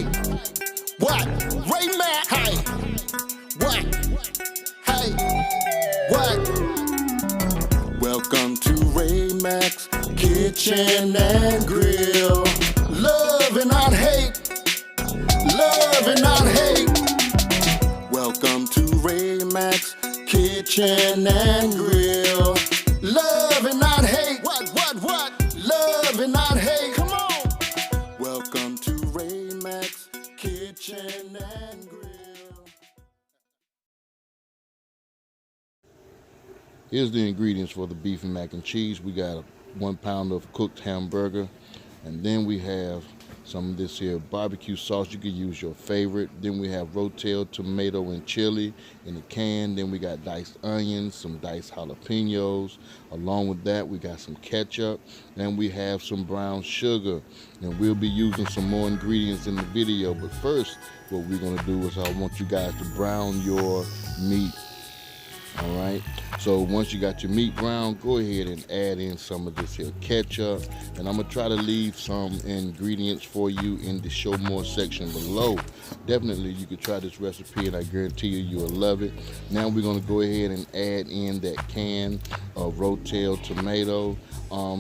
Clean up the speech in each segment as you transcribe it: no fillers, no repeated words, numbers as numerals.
Hey, what? Raynator. Hey, what? Hey, what? Welcome to Raymax Kitchen and Grill. Love and not hate. Love and not hate. Welcome to Raymax Kitchen and Grill. Love and not hate. What? Love and not hate. Come on. Welcome to Raymax Kitchen and Grill. Here's the ingredients for the beef and mac and cheese. We got 1 pound of cooked hamburger, and then we have some of this here barbecue sauce. You can use your favorite. Then we have Rotel tomato and chili in a can. Then we got diced onions, some diced jalapenos. Along with that, we got some ketchup, and we have some brown sugar. And we'll be using some more ingredients in the video. But first, what we're gonna do is I want you guys to brown your meat. All right, so once you got your meat brown, go ahead and add in some of this here ketchup, and I'm gonna try to leave some ingredients for you in the show more section below. Definitely you could try this recipe and I guarantee you'll love it. Now we're gonna go ahead and add in that can of Rotel tomato.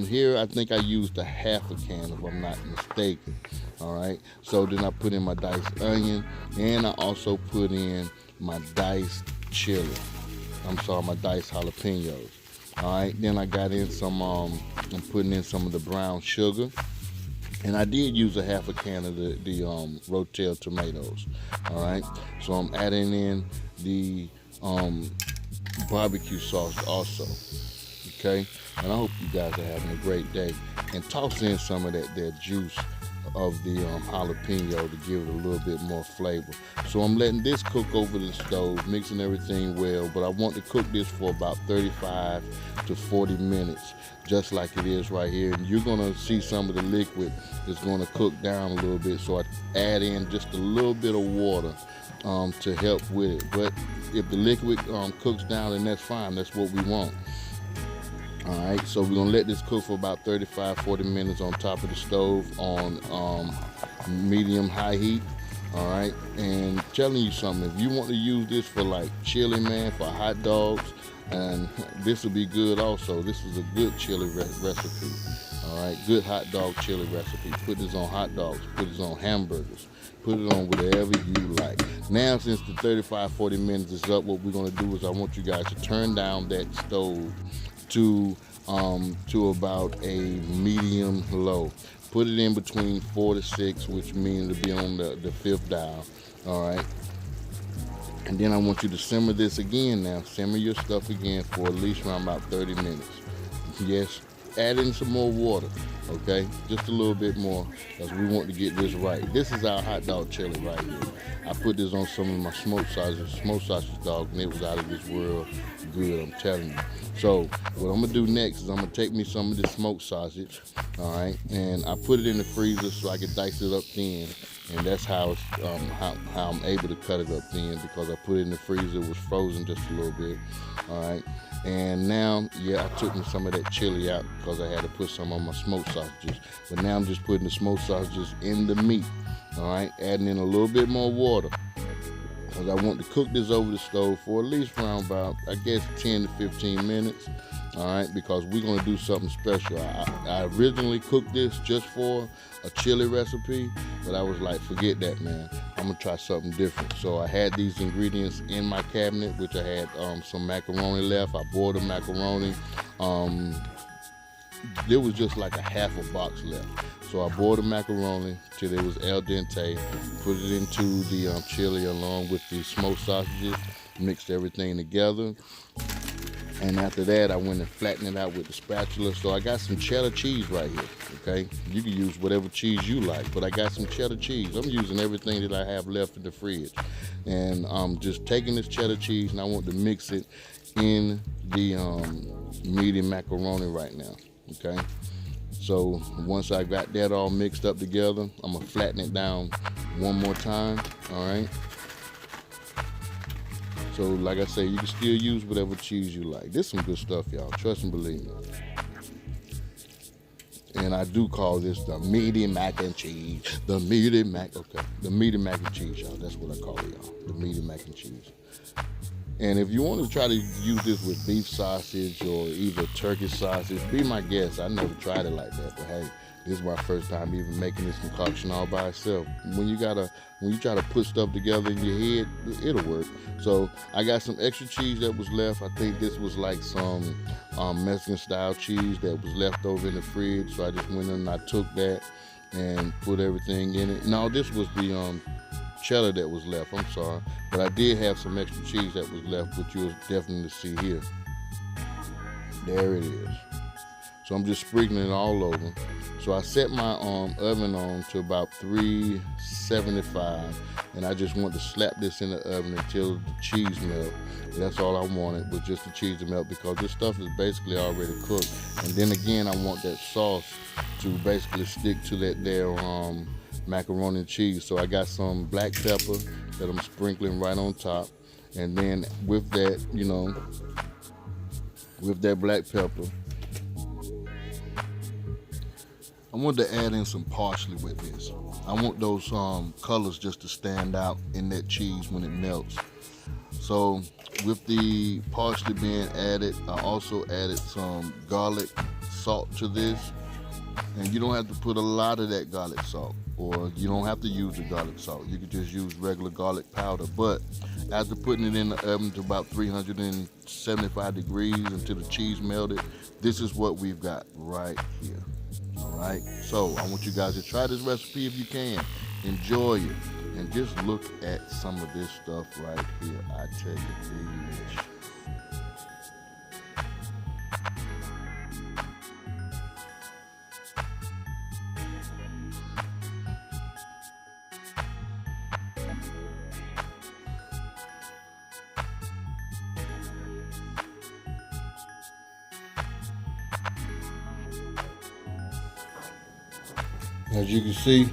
Here I think I used a half a can if I'm not mistaken. All right, so then I put in my diced onion, and I also put in my diced chili. My diced jalapenos. All right, then I got in some, I'm putting in some of the brown sugar, and I did use a half a can of the Rotel tomatoes. All right, so I'm adding in the barbecue sauce also. Okay, and I hope you guys are having a great day. And toss in some of that juice of the jalapeno to give it a little bit more flavor. So I'm letting this cook over the stove, mixing everything well, but I want to cook this for about 35 to 40 minutes, just like it is right here. And you're gonna see some of the liquid is gonna cook down a little bit, so I add in just a little bit of water to help with it. But if the liquid cooks down, then that's fine, that's what we want. All right, so we're gonna let this cook for about 35-40 minutes on top of the stove on medium-high heat. All right, and telling you something, if you want to use this for like chili, man, for hot dogs, and this will be good also. This is a good chili recipe. All right, good hot dog chili recipe. Put this on hot dogs, put this on hamburgers, put it on whatever you like. Now, since the 35-40 minutes is up, what we're gonna do is I want you guys to turn down that stove to about a medium low. Put it in between 4 to 6, which means it'll be on the 5th dial. All right, and then I want you to simmer this again. Now simmer your stuff again for at least around about 30 minutes. Yes, add in some more water, okay, just a little bit more, because we want to get this right. This is our hot dog chili right here. I put this on some of my smoked sausage dog, and it was out of this world good, I'm telling you. So what I'm gonna do next is I'm gonna take me some of this smoked sausage, all right, and I put it in the freezer so I can dice it up thin, and that's how it's how I'm able to cut it up thin, because I put it in the freezer. It was frozen just a little bit. All right, and now, yeah, I took me some of that chili out because I had to put some on my smoked sausages, but now I'm just putting the smoked sausages in the meat. All right, adding in a little bit more water, because I want to cook this over the stove for at least around about, I guess, 10 to 15 minutes. All right, because we're gonna do something special. I originally cooked this just for a chili recipe, but I was like, forget that, man. I'm gonna try something different. So I had these ingredients in my cabinet, which I had some macaroni left. I boiled the macaroni. There was just like a half a box left. So I boiled the macaroni till it was al dente, put it into the chili along with the smoked sausages, mixed everything together. And after that, I went and flattened it out with the spatula. So I got some cheddar cheese right here, okay? You can use whatever cheese you like, but I got some cheddar cheese. I'm using everything that I have left in the fridge. And I'm just taking this cheddar cheese, and I want to mix it in the medium macaroni right now, okay? So once I got that all mixed up together, I'm gonna flatten it down one more time, all right? So like I say, you can still use whatever cheese you like. This is some good stuff, y'all. Trust and believe me. And I do call this the meaty mac and cheese. The meaty mac, okay. The meaty mac and cheese, y'all. That's what I call it, y'all. The meaty mac and cheese. And if you want to try to use this with beef sausage or either turkey sausage, be my guest. I never tried it like that, but hey, this is my first time even making this concoction all by itself. When you try to put stuff together in your head, it'll work. So I got some extra cheese that was left. I think this was like some Mexican style cheese that was left over in the fridge. So I just went in and I took that and put everything in it. No, this was the cheddar that was left. I'm sorry, but I did have some extra cheese that was left, which you'll definitely see here. There it is. So I'm just sprinkling it all over. So I set my oven on to about 375, and I just want to slap this in the oven until the cheese melt. That's all I wanted, was just the cheese to melt, because this stuff is basically already cooked. And then again, I want that sauce to basically stick to that there macaroni and cheese. So I got some black pepper that I'm sprinkling right on top, and then with that, with that black pepper, I want to add in some parsley with this. I want those colors just to stand out in that cheese when it melts. So with the parsley being added, I also added some garlic salt to this. And you don't have to put a lot of that garlic salt, or you don't have to use the garlic salt. You could just use regular garlic powder. But after putting it in the oven to about 375 degrees until the cheese melted, this is what we've got right here. All right, so I want you guys to try this recipe if you can. Enjoy it, and just look at some of this stuff right here. I tell you, delish. As you can see,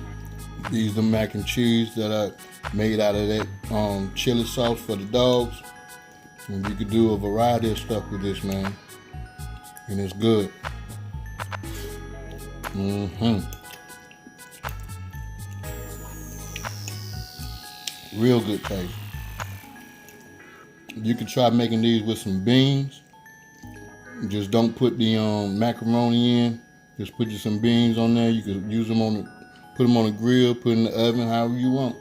these are the mac and cheese that I made out of that chili sauce for the dogs. And you could do a variety of stuff with this, man. And it's good. Real good taste. You can try making these with some beans. Just don't put the macaroni in. Just put you some beans on there. You could use them put them on the grill, put in the oven, however you want.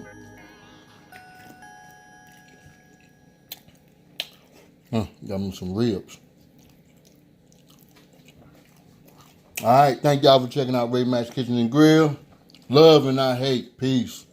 Got them some ribs. All right, thank y'all for checking out Ray Mac's Kitchen and Grill. Love and not hate. Peace.